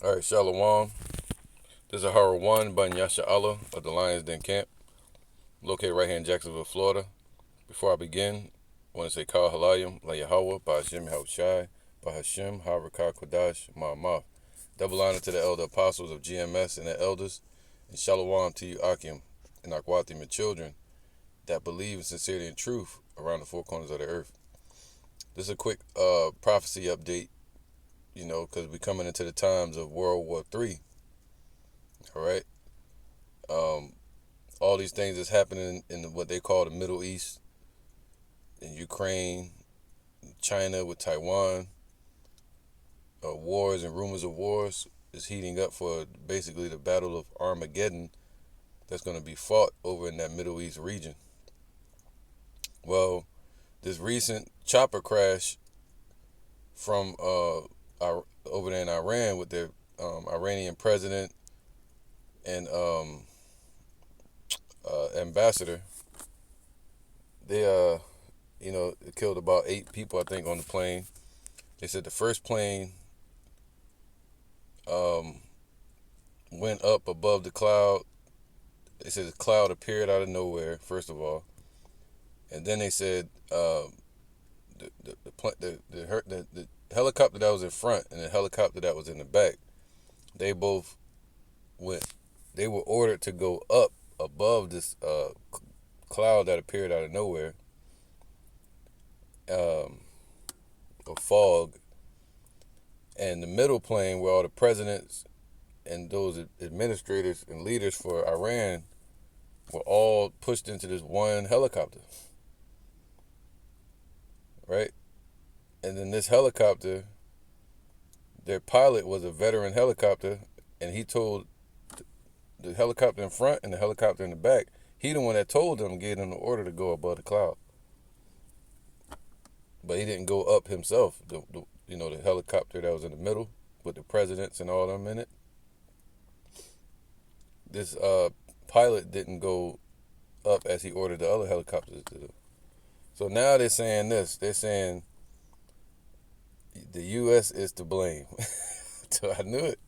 All right, Shalom. This is Hara 1, Bun Yasha Allah of the Lions Den Camp, located right here in Jacksonville, Florida. Before I begin, I want to say Kal Halayim, La Yahweh, Ba'Hashem Yahushai, Ba'Hashem, Harakah Kodash, Ma'amah. Double honor to the elder apostles of GMS and the elders, and Shalom to you, Akim, and Akwatim, and children that believe in sincerity and truth around the four corners of the earth. This is a quick prophecy update, because we're coming into the times of World War III. All right. All these things that's happening in what they call the Middle East, in Ukraine, China with Taiwan, wars and rumors of wars is heating up for basically the Battle of Armageddon that's going to be fought over in that Middle East region. Well, this recent chopper crash from over there in Iran with their Iranian president and ambassador, they it killed about 8 people, I think, on the plane. They said the first plane went up above the cloud. They said the cloud appeared out of nowhere, first of all, and then they said the helicopter that was in front and the helicopter that was in the back, they both went. They were ordered to go up above this cloud that appeared out of nowhere, or fog, and the middle plane where all the presidents and those administrators and leaders for Iran were all pushed into this one helicopter, right? And then this helicopter, their pilot was a veteran helicopter, and he told the helicopter in front and the helicopter in the back, he the one that told them, gave them the order to go above the cloud. But he didn't go up himself. The helicopter that was in the middle with the presidents and all them in it, this pilot didn't go up as he ordered the other helicopters to do. So now they're saying this. They're saying the U.S. is to blame. So I knew it.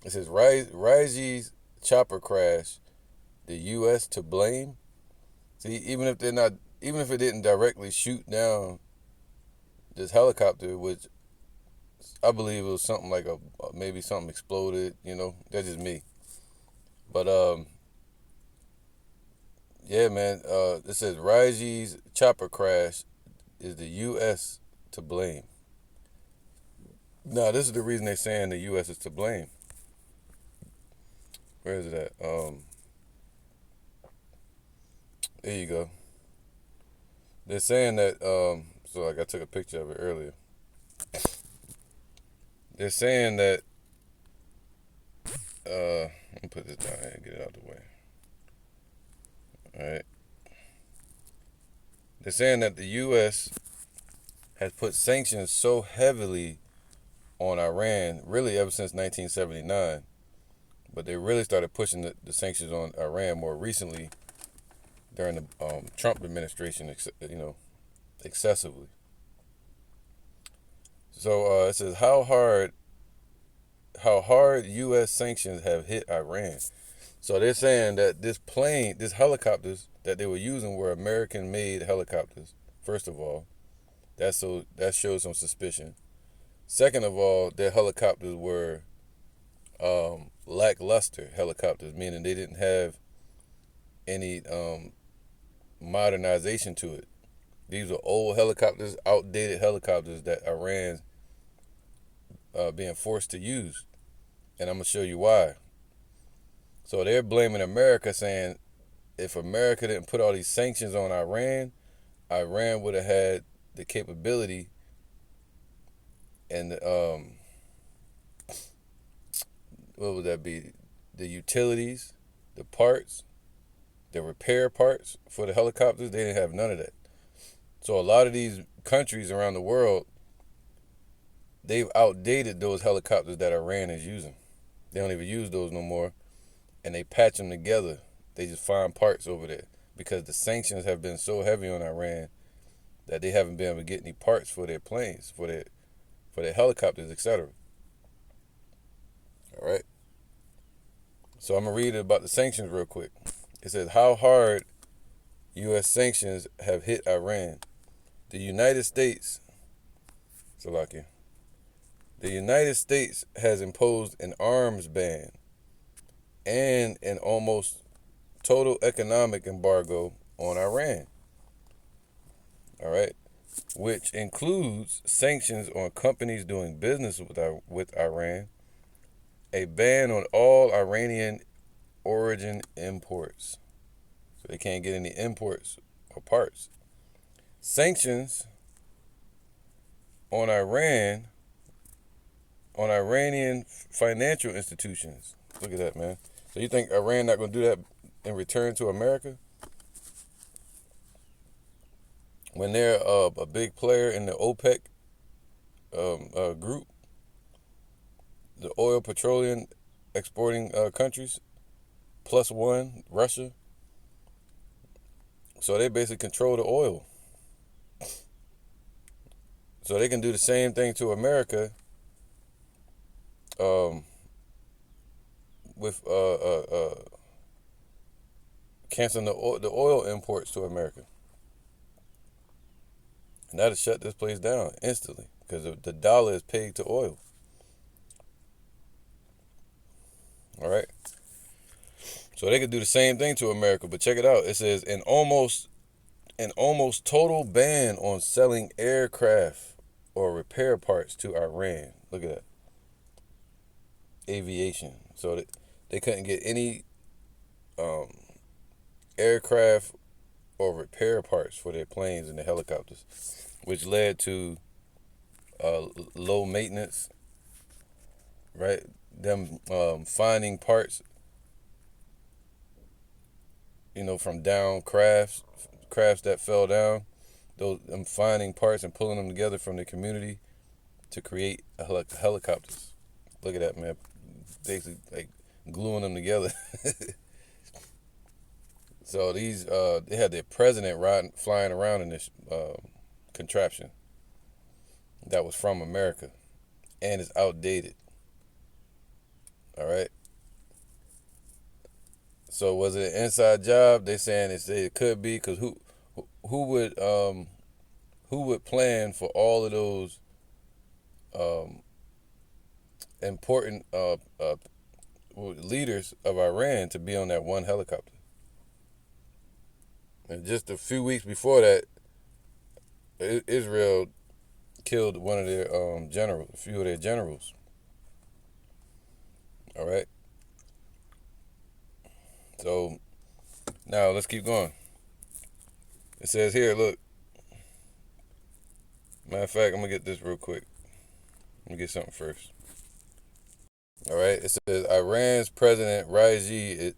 It says Raji's chopper crash, the U.S. to blame. See, even if it didn't directly shoot down this helicopter, which I believe it was something like maybe something exploded. That's just me. But yeah, man. It says Raji's chopper crash is the U.S. to blame. Now, this is the reason they're saying the U.S. is to blame. Where is it at? There you go. They're saying that, so I took a picture of it earlier. They're saying that, let me put this down here and get it out of the way. All right. They're saying that the U.S. has put sanctions so heavily on Iran, really ever since 1979. But they really started pushing the sanctions on Iran more recently during the Trump administration, excessively. So it says how hard U.S. sanctions have hit Iran. So they're saying that these helicopters that they were using were American-made helicopters. First of all, that shows some suspicion. Second of all, their helicopters were lackluster helicopters, meaning they didn't have any modernization to it. These were old helicopters, outdated helicopters that Iran's being forced to use. And I'm going to show you why. So they're blaming America, saying if America didn't put all these sanctions on Iran would have had the capability and what would that be? The utilities, the parts, the repair parts for the helicopters. They didn't have none of that. So a lot of these countries around the world, they've outdated those helicopters that Iran is using. They don't even use those no more, and they patch them together. They just find parts over there because the sanctions have been so heavy on Iran that they haven't been able to get any parts for their planes, for their helicopters, etc. All right. So I'm going to read about the sanctions real quick. It says, how hard U.S. sanctions have hit Iran. The United States, Salakia, the United States has imposed an arms ban and an almost total economic embargo on Iran. All right. Which includes sanctions on companies doing business with Iran, a ban on all Iranian origin imports. So they can't get any imports or parts. Sanctions on Iran, on Iranian financial institutions. Look at that, man. So you think Iran not going to do that in return to America? When they're a big player in the OPEC group, the oil petroleum exporting countries, plus one, Russia. So they basically control the oil. So they can do the same thing to America with canceling the oil imports to America. And that'll shut this place down instantly because the dollar is pegged to oil. All right. So they could do the same thing to America, but check it out. It says an almost total ban on selling aircraft or repair parts to Iran. Look at that. Aviation. So they couldn't get any aircraft or repair parts for their planes and their helicopters, which led to low maintenance, right? Them finding parts, from down crafts that fell down. Them finding parts and pulling them together from the community to create helicopters. Look at that, man. Basically, like gluing them together. So they had their president flying around in this contraption that was from America and is outdated. All right. So was it an inside job? They saying it could be, because who would plan for all of those important leaders of Iran to be on that one helicopter? And just a few weeks before that, Israel killed one of their generals, a few of their generals. All right. So now let's keep going. It says here, look. Matter of fact, I'm gonna get this real quick. Let me get something first. All right. It says Iran's President Raisi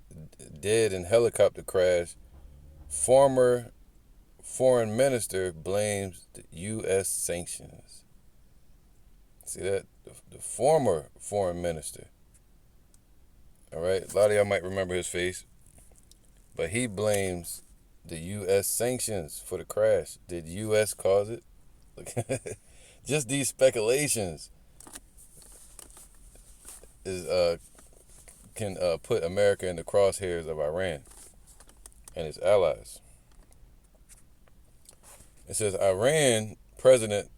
dead in helicopter crash. Former foreign minister blames the U.S. sanctions. See that? The former foreign minister. All right. A lot of y'all might remember his face. But he blames the U.S. sanctions for the crash. Did U.S. cause it? Just these speculations can put America in the crosshairs of Iran and its allies. It says Iran president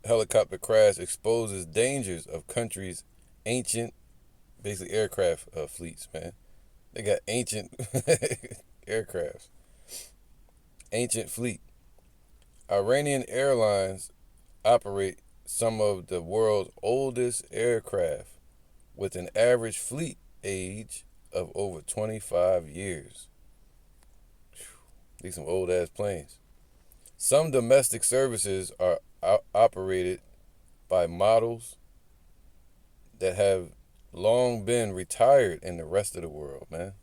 helicopter crash exposes dangers of country's ancient, basically aircraft fleets, man. They got ancient aircrafts. Ancient fleet. Iranian airlines operate some of the world's oldest aircraft with an average fleet age of over 25 years. These some old ass planes. Some domestic services are operated by models that have long been retired in the rest of the world, man,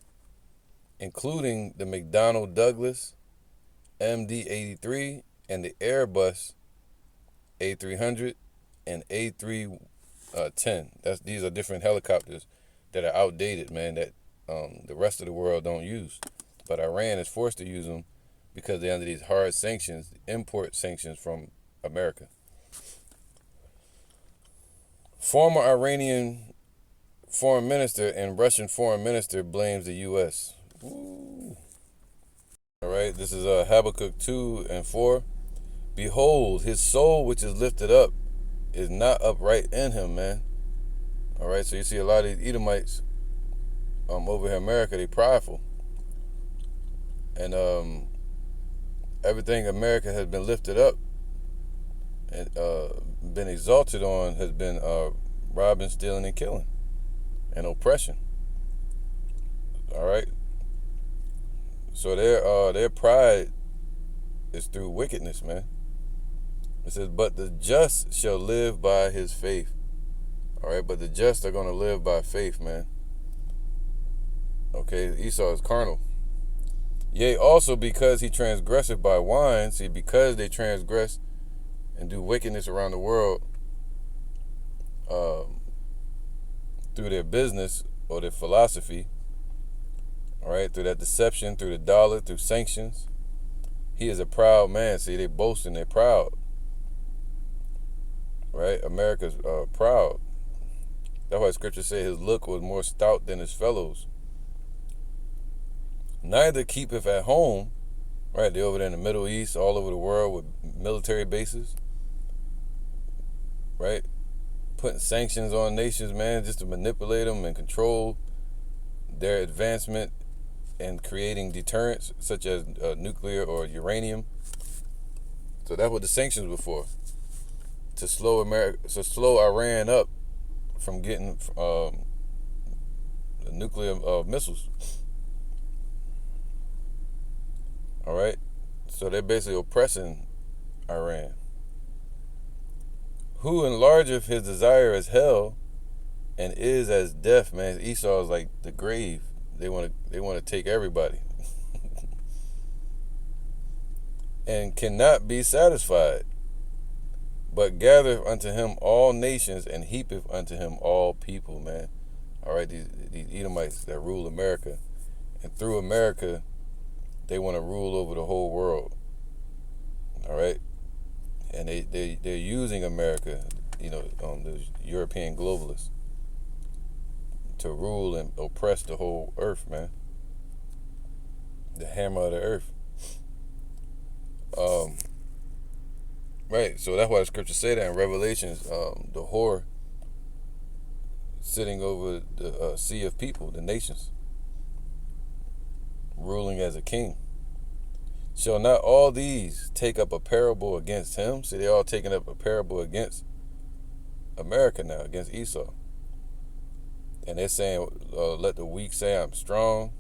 including the McDonnell Douglas MD-83 and the Airbus A300 and A310. These are different helicopters that are outdated, man, that the rest of the world don't use. But Iran is forced to use them because they're under these hard sanctions, import sanctions from America. Former Iranian foreign minister and Russian foreign minister blames the U.S. Ooh. All right, this is Habakkuk 2 and 4. Behold, his soul which is lifted up is not upright in him, man. All right, so you see a lot of these Edomites over here in America, they prideful. And everything America has been lifted up and been exalted on has been robbing, stealing, and killing, and oppression. All right. So their pride is through wickedness, man. It says, "But the just shall live by his faith." All right, but the just are gonna live by faith, man. Okay, Esau is carnal. Yea, also because he transgresseth by wine. See, because they transgress and do wickedness around the world through their business or their philosophy, all right, through that deception, through the dollar, through sanctions, he is a proud man. See, they boasting, they're proud, right? America's proud. That's why Scripture say his look was more stout than his fellows. Neither keepeth at home, right? They're over there in the Middle East, all over the world with military bases, right? Putting sanctions on nations, man, just to manipulate them and control their advancement and creating deterrents such as nuclear or uranium. So that's what the sanctions were for, to slow Iran up from getting nuclear missiles. All right, so they're basically oppressing Iran. Who enlargeth his desire as hell, and is as death, man. Esau is like the grave. They want to take everybody, and cannot be satisfied, but gathereth unto him all nations, and heapeth unto him all people, man. All right, these Edomites that rule America, and through America, they want to rule over the whole world. All right, and they're using America, the European globalists, to rule and oppress the whole earth, man. The hammer of the earth. Right, so that's why the scriptures say that in Revelations, the whore sitting over the sea of people, the nations, ruling as a king. Shall not all these take up a parable against him? See, they're all taking up a parable against America now, against Esau. And they're saying, let the weak say I'm strong.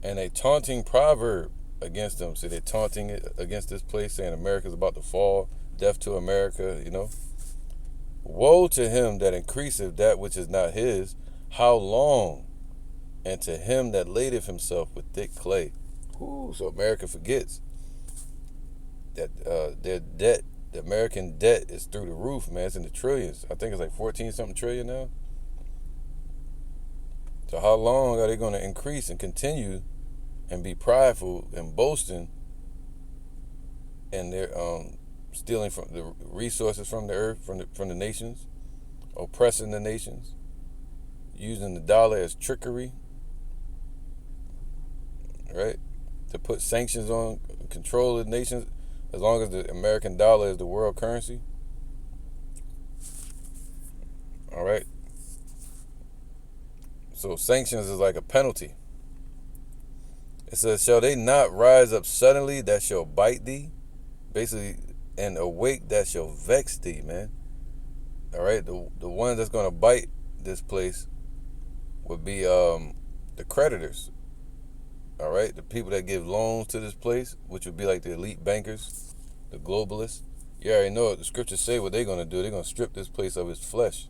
And a taunting proverb against them. See, they're taunting it against this place, saying America's about to fall. Death to America, Woe to him that increaseth that which is not his. How long? And to him that ladeth himself with thick clay. Ooh, so America forgets that their debt, the American debt, is through the roof, man. It's in the trillions. I think it's like 14-something trillion now. So how long are they going to increase and continue and be prideful and boasting, and they're stealing from the resources from the earth, from the nations, oppressing the nations, using the dollar as trickery, right? To put sanctions on, control the nations, as long as the American dollar is the world currency. All right. So sanctions is like a penalty. It says, shall they not rise up suddenly that shall bite thee? Basically, and awake that shall vex thee, man. All right. The one that's going to bite this place would be the creditors. All right, the people that give loans to this place, which would be like the elite bankers, the globalists. You already know it. The scriptures say what they're going to do. They're going to strip this place of its flesh,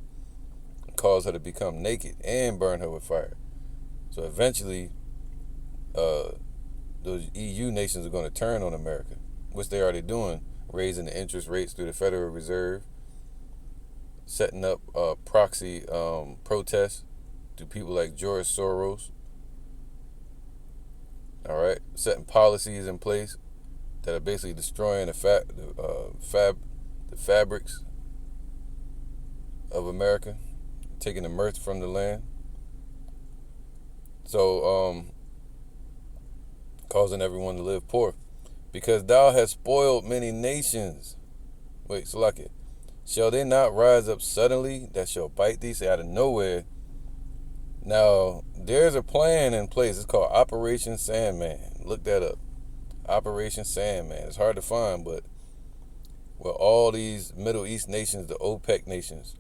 and cause her to become naked, and burn her with fire. So eventually, those EU nations are going to turn on America, which they already doing, raising the interest rates through the Federal Reserve, setting up proxy protests to people like George Soros. All right, setting policies in place that are basically destroying the fabrics of America, taking the mirth from the land. So, causing everyone to live poor. Because thou hast spoiled many nations. Wait, Salakia. Shall they not rise up suddenly that shall bite thee? Say out of nowhere. Now, there's a plan in place. It's called Operation Sandman. Look that up. Operation Sandman. It's hard to find, but well, all these Middle East nations, the OPEC nations,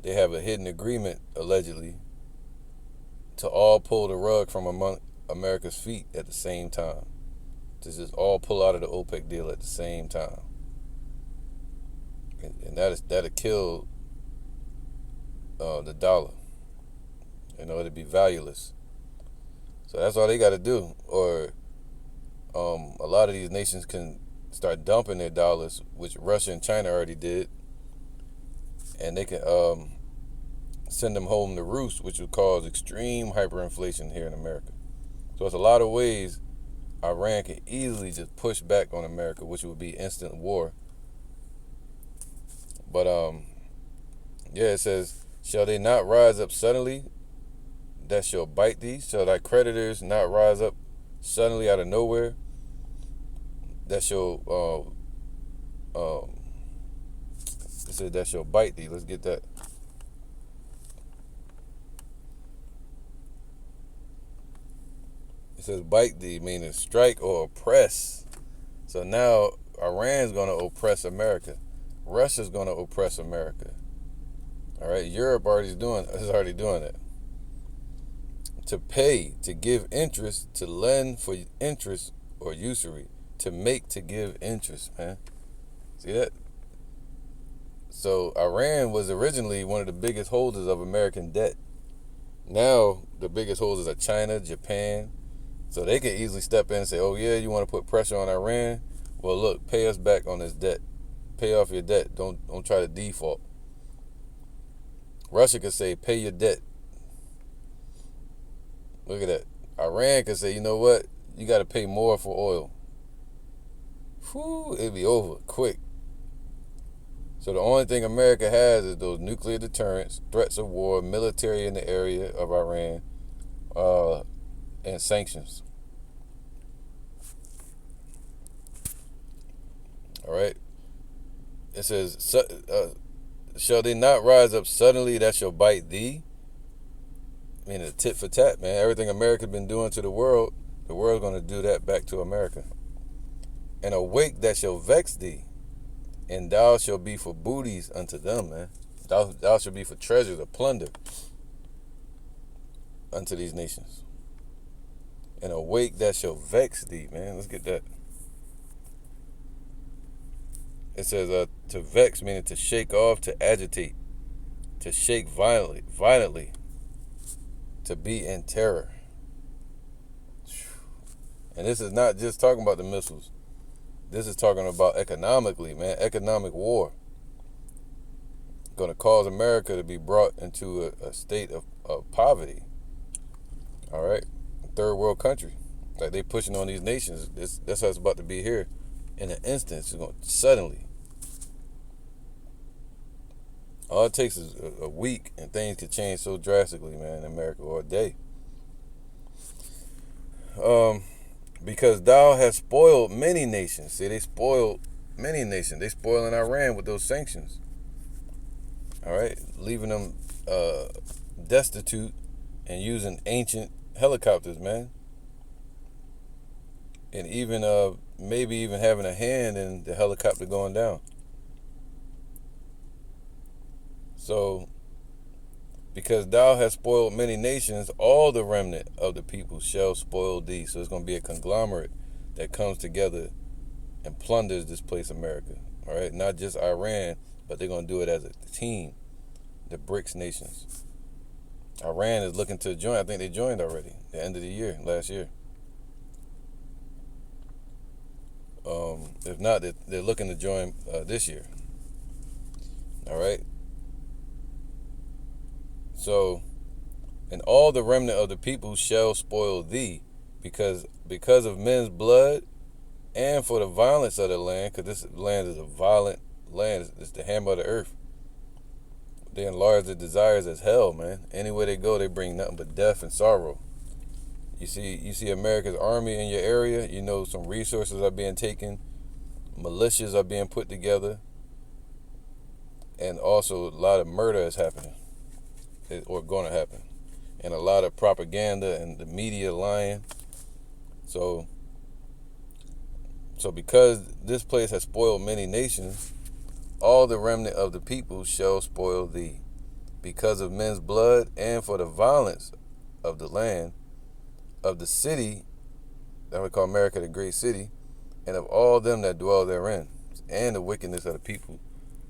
they have a hidden agreement, allegedly, to all pull the rug from among America's feet at the same time. To just all pull out of the OPEC deal at the same time. And that'll kill the dollar. It'd be valueless. So that's all they got to do. Or a lot of these nations can start dumping their dollars, which Russia and China already did, and they can send them home to roost, which would cause extreme hyperinflation here in America. So it's a lot of ways Iran can easily just push back on America, which would be instant war. But yeah, it says, shall they not rise up suddenly that shall bite thee? Shall thy creditors not rise up suddenly out of nowhere that shall it said that shall bite thee? Let's get that. It says bite thee, meaning strike or oppress. So now Iran's going to oppress America. Russia's going to oppress America. All right, Europe is already doing it. To pay, to give interest, to lend for interest or usury, to make, to give interest, man. See that? So Iran was originally one of the biggest holders of American debt. Now the biggest holders are China, Japan. So they can easily step in and say, oh yeah, you want to put pressure on Iran? Well, look, pay us back on this debt. Pay off your debt. Don't try to default. Russia could say, pay your debt. Look at that. Iran could say, you know what? You got to pay more for oil. Whew, it'd be over quick. So the only thing America has is those nuclear deterrents, threats of war, military in the area of Iran, and sanctions. All right. It says, shall they not rise up suddenly that shall bite thee? I mean, a tit for tat, man. Everything America's been doing to the world's going to do that back to America. And awake that shall vex thee, and thou shalt be for booties unto them, man. Thou shalt be for treasures or plunder unto these nations. And awake that shall vex thee, man. Let's get that. It says to vex, meaning to shake off, to agitate, to shake violently, to be in terror. And this is not just talking about the missiles. This is talking about economically, man. Economic war. Going to cause America to be brought into a state of poverty. All right? Third world country. Like they pushing on these nations. That's how it's about to be here. In an instant, it's going to suddenly. All it takes is a week and things could change so drastically, man, in America, or a day. Because thou hast spoiled many nations. See, they spoiled many nations. They spoiling Iran with those sanctions. All right, leaving them destitute and using ancient helicopters, man. And even maybe even having a hand in the helicopter going down. So, because thou hast spoiled many nations, all the remnant of the people shall spoil thee. So it's going to be a conglomerate that comes together and plunders this place, America. All right, not just Iran, but they're going to do it as a team, the BRICS nations. Iran is looking to join. I think they joined already, the end of the year, last year. If not, they're looking to join this year. All right. So, and all the remnant of the people shall spoil thee, because of men's blood, and for the violence of the land, because this land is a violent land. It's the hammer of the earth. they enlarge their desires as hell, man. Anywhere they go, they bring nothing but death and sorrow. You see America's army in your area. You know some resources are being taken, militias are being put together, and also a lot of murder is happening, or going to happen, and a lot of propaganda and the media lying. So because this place has spoiled many nations, all the remnant of the people shall spoil thee, because of men's blood and for the violence of the land, of the city that we call America the great city, and of all them that dwell therein, and the wickedness of the people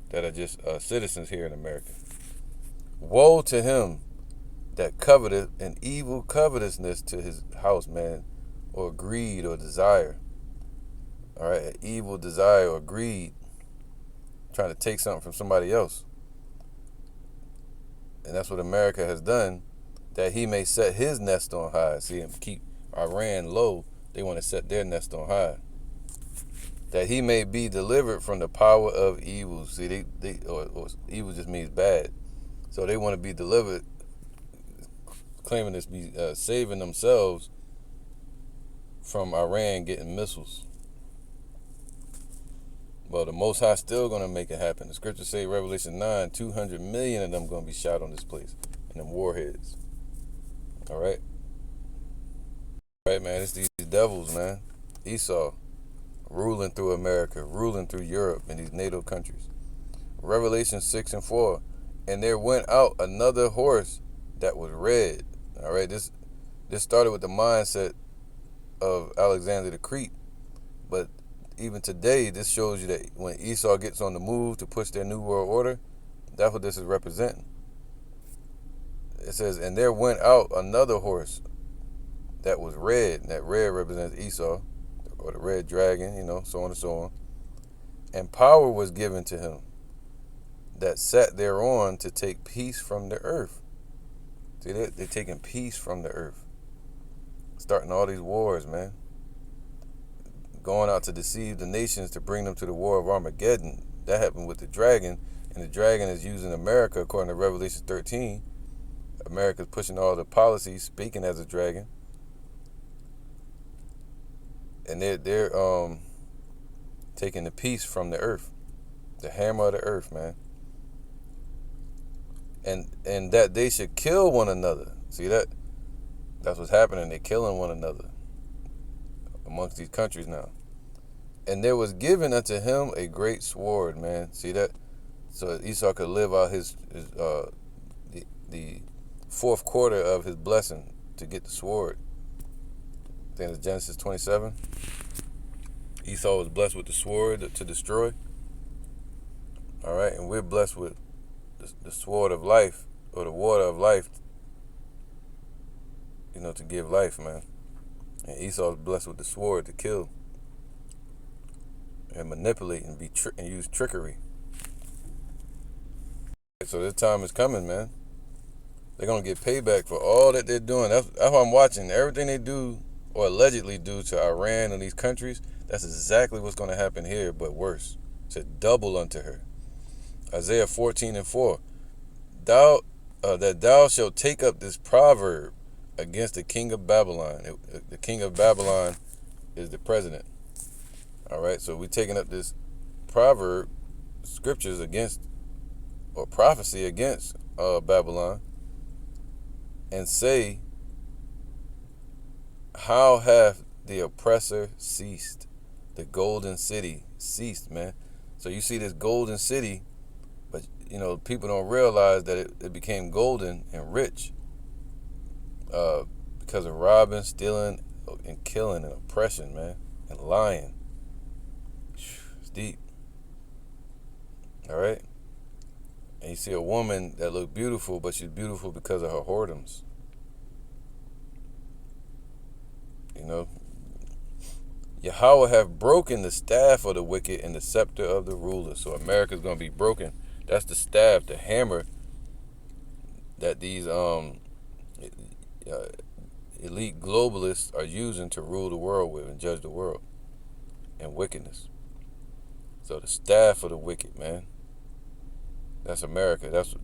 that are just citizens here in America. Woe to him that coveteth an evil covetousness to his house, man, or greed or desire. All right, an evil desire or greed, trying to take something from somebody else. And that's what America has done, that he may set his nest on high. See, and keep Iran low, they want to set their nest on high. That he may be delivered from the power of evil. See, or evil just means bad. So they want to be delivered, claiming to be saving themselves from Iran getting missiles. Well, the Most High still going to make it happen. The scriptures say, Revelation 9, 200 million of them going to be shot on this place, and them warheads. All right? All right, man, it's these devils, man. Esau, ruling through America, ruling through Europe and these NATO countries. Revelation 6 and 4, and there went out another horse that was red. All right, this started with the mindset of Alexander the Great, but even today, this shows you that when Esau gets on the move to push their new world order, that's what this is representing. It says, and there went out another horse that was red, and that red represents Esau, or the red dragon, so on and so on. And power was given to him that sat thereon to take peace from the earth. See, they're taking peace from the earth. Starting all these wars, man. Going out to deceive the nations to bring them to the war of Armageddon. That happened with the dragon, and the dragon is using America, according to Revelation 13. America's pushing all the policies, speaking as a dragon. And they're taking the peace from the earth. The hammer of the earth, man. And that they should kill one another. See that? That's what's happening. They're killing one another amongst these countries now. And there was given unto him a great sword, man. See that? So Esau could live out the fourth quarter of his blessing to get the sword. I think it's Genesis 27. Esau was blessed with the sword to destroy. All right, and we're blessed with the sword of life, or the water of life, to give life, man. And Esau was blessed with the sword to kill and manipulate and and use trickery. So this time is coming, man. They're gonna get payback for all that they're doing. That's what I'm watching. Everything they do or allegedly do to Iran and these countries, that's exactly what's gonna happen here, but worse. To double unto her. Isaiah 14 and 4. That thou shalt take up this proverb against the king of Babylon. The king of Babylon is the president. All right, so we're taking up this proverb, scriptures against, or prophecy against Babylon, and say, how hath the oppressor ceased? The golden city ceased, man. So you see this golden city, but people don't realize that it became golden and rich because of robbing, stealing, and killing and oppression, man, and lying. It's deep. All right? And you see a woman that looked beautiful, but she's beautiful because of her whoredoms. Yahweh have broken the staff of the wicked and the scepter of the ruler. So America's going to be broken. That's the staff, the hammer that these elite globalists are using to rule the world with and judge the world and wickedness. So the staff of the wicked, man. That's America. That's,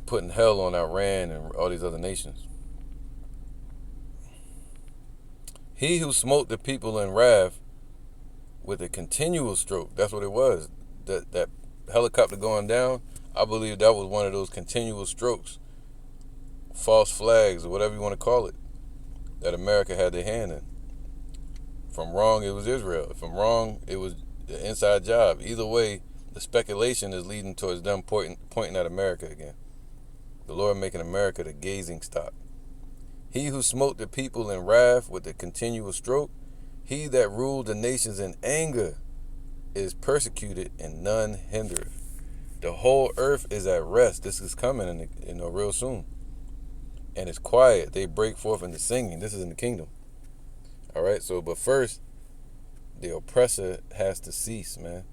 putting hell on Iran and all these other nations. He who smote the people in wrath with a continual stroke. That's what it was. That helicopter going down, I believe that was one of those continual strokes, false flags, or whatever you want to call it, that America had their hand in. From wrong, it was Israel. From wrong, it was the inside job. Either way, the speculation is leading towards them pointing at America again. The Lord making America the gazing stock. He who smote the people in wrath with a continual stroke, he that ruled the nations in anger, is persecuted and none hindereth. The whole earth is at rest. This is coming real soon. And it's quiet. They break forth into singing. This is in the kingdom. All right. So, but first, the oppressor has to cease, man.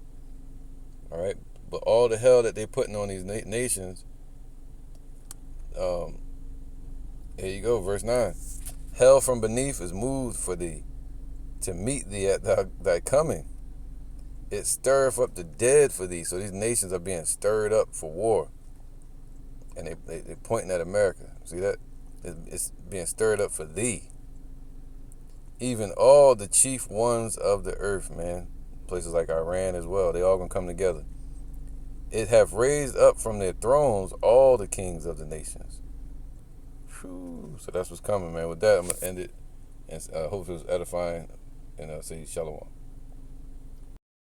All right. But all the hell that they putting on these nations. Here you go, verse 9. Hell from beneath is moved for thee, to meet thee at thy coming. It stirreth up the dead for thee. So these nations are being stirred up for war. And they're pointing at America. See that? It's being stirred up for thee. Even all the chief ones of the earth, man. Places like Iran as well. They all going to come together. It have raised up from their thrones all the kings of the nations. Whew. So that's what's coming, man. With that, I'm going to end it. And hopefully it was edifying. And say shalom.